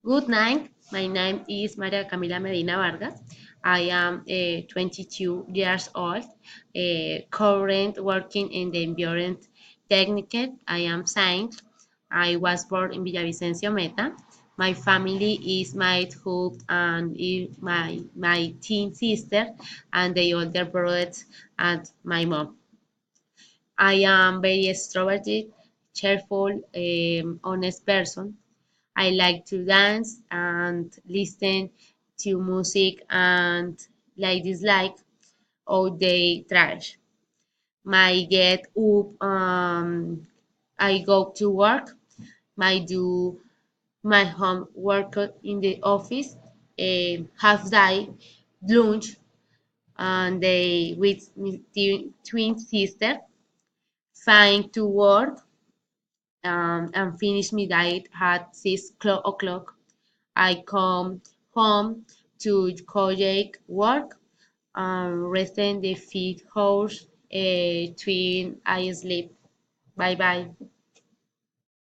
Good night. My name is Maria Camila Medina Vargas. I am 22 years old, current working in the environment technique. I am science. I was born in Villavicencio Meta. My family is my husband and my teen sister and the older brothers and my mom. I am very extroverted, cheerful, honest person. I like to dance and listen to music and like dislike all day trash. My get up, I go to work. My do my homework in the office. Half day lunch and they with my twin sister. Find to work and finish my diet at 6 o'clock. I come home to college work and rest in the 5 hours between I sleep. Bye bye.